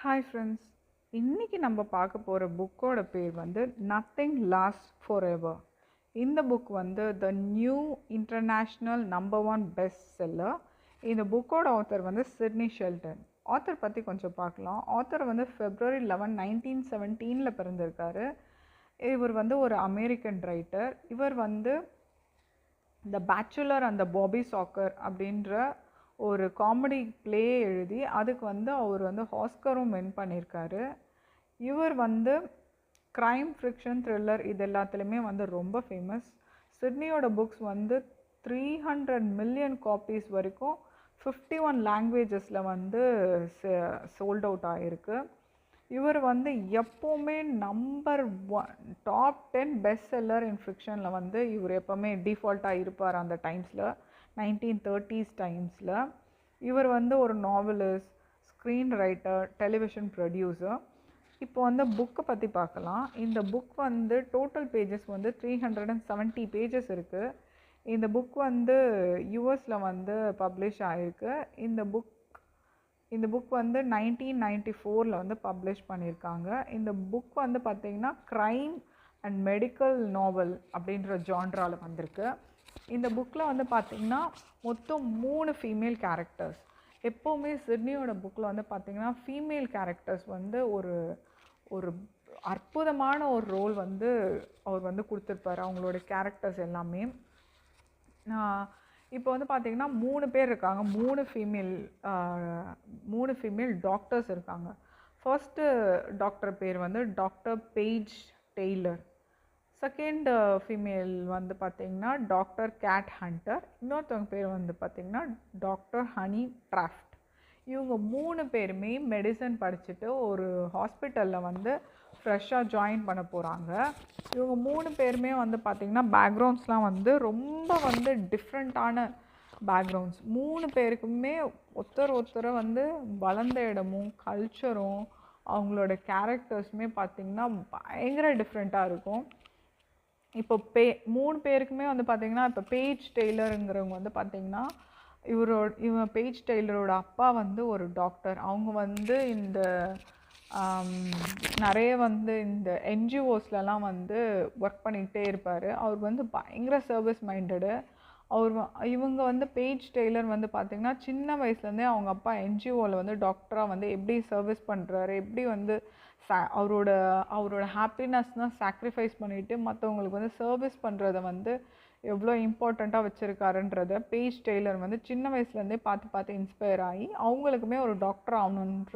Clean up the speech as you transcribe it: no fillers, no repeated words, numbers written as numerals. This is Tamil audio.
ஹாய் ஃப்ரெண்ட்ஸ், இன்றைக்கி நம்ம பார்க்க போகிற புக்கோட பேர் வந்து நத்திங் லாஸ்ட் ஃபார் எவர். இந்த புக் வந்து the new international number 1 best seller. இந்த புக்கோட ஆத்தர் வந்து சிட்னி ஷெல்டன். ஆத்தர் பற்றி கொஞ்சம் பார்க்கலாம். ஆத்தர் வந்து February 11, 1917 பிறந்திருக்காரு. இவர் வந்து ஒரு அமெரிக்கன் ரைட்டர். இவர் வந்து the bachelor and the bobby soxer அப்படின்ற ஒரு காமெடி ப்ளே எழுதி அதுக்கு வந்து அவர் வந்து ஆஸ்கரும் வின் பண்ணியிருக்காரு. இவர் வந்து க்ரைம், ஃபிக்ஷன், த்ரில்லர் இது எல்லாத்துலேயுமே வந்து ரொம்ப ஃபேமஸ். சிட்னியோட புக்ஸ் வந்து 300 மில்லியன் காப்பீஸ் வரைக்கும் 51 லாங்குவேஜஸில் வந்து சோல்ட் அவுட் ஆகிருக்கு. இவர் வந்து எப்போவுமே நம்பர் 1 டாப் 10 பெஸ்ட் செல்லர் இன் ஃபிக்ஷனில் வந்து இவர் எப்போவுமே டிஃபால்ட்டாக இருப்பார். அந்த டைம்ஸில் 1930s டைம்ஸில் இவர் வந்து ஒரு novelist, screen writer, television producer. இப்போ வந்து புக்கை பற்றி பார்க்கலாம். இந்த புக் வந்து டோட்டல் பேஜஸ் வந்து 370 பேஜஸ் இருக்குது. இந்த புக் வந்து யூஎஸில் வந்து பப்ளிஷ் ஆகிருக்கு. இந்த புக் வந்து 1994 வந்து பப்ளிஷ் பண்ணியிருக்காங்க. இந்த புக் வந்து பார்த்திங்கன்னா க்ரைம் அண்ட் மெடிக்கல் நாவல் அப்படின்ற ஜான்ராவில் வந்திருக்கு. இந்த புக்கில் வந்து பார்த்திங்கன்னா மொத்தம் 3 ஃபீமேல் கேரக்டர்ஸ். எப்போவுமே சிட்னியோட புக்கில் வந்து பார்த்திங்கன்னா ஃபீமேல் கேரக்டர்ஸ் வந்து ஒரு அற்புதமான ஒரு ரோல் வந்து அவர் வந்து கொடுத்துருப்பார் அவங்களோட கேரக்டர்ஸ் எல்லாமே. இப்போ வந்து பார்த்திங்கன்னா 3 பேர் இருக்காங்க. 3 ஃபீமேல் டாக்டர்ஸ் இருக்காங்க. ஃபர்ஸ்ட்டு டாக்டர் பேர் வந்து doctor Paige Taylor. Second female வந்து பார்த்திங்கன்னா டாக்டர் கேட் ஹண்டர். இன்னொருத்தவங்க பேர் வந்து பார்த்திங்கன்னா டாக்டர் ஹனி ட்ராஃப்ட். இவங்க 3 பேருமே மெடிசன் படிச்சுட்டு ஒரு ஹாஸ்பிட்டலில் வந்து ஃப்ரெஷ்ஷாக ஜாயின் பண்ண போகிறாங்க. இவங்க 3 பேருமே வந்து பார்த்திங்கன்னா பேக்ரவுண்ட்ஸ்லாம் வந்து ரொம்ப வந்து டிஃப்ரெண்ட்டான பேக்ரவுண்ட்ஸ். 3 பேருக்குமே ஒருத்தரை வந்து வளர்ந்த இடமும் கல்ச்சரும் அவங்களோட கேரக்டர்ஸுமே பார்த்திங்கன்னா பயங்கர டிஃப்ரெண்ட்டாக இருக்கும். இப்போ 3 பேருக்குமே வந்து பார்த்திங்கன்னா இப்போ பேஜ் டெய்லருங்கிறவங்க வந்து பார்த்திங்கன்னா இவன் பேஜ் டெய்லரோட அப்பா வந்து ஒரு டாக்டர். அவங்க வந்து இந்த நிறைய வந்து இந்த என்ஜிஓஸ்லலாம் வந்து ஒர்க் பண்ணிகிட்டே இருப்பார். அவர் வந்து பயங்கர சர்வீஸ் மைண்டடு. இவங்க வந்து பேஜ் டெய்லர் வந்து பார்த்திங்கன்னா சின்ன வயசுலேருந்தே அவங்க அப்பா என்ஜிஓவில் வந்து டாக்டராக வந்து எப்படி சர்வீஸ் பண்ணுறாரு, எப்படி வந்து அவரோட ஹாப்பினஸ்னால் சாக்ரிஃபைஸ் பண்ணிவிட்டு மற்றவங்களுக்கு வந்து சர்வீஸ் பண்ணுறத வந்து எவ்வளோ இம்பார்ட்டண்ட்டாக வச்சுருக்காருன்றத பேஜ் டெய்லர் வந்து சின்ன வயசுலேருந்தே பார்த்து இன்ஸ்பயர் ஆகி அவங்களுக்குமே ஒரு டாக்டர் ஆகணுன்ற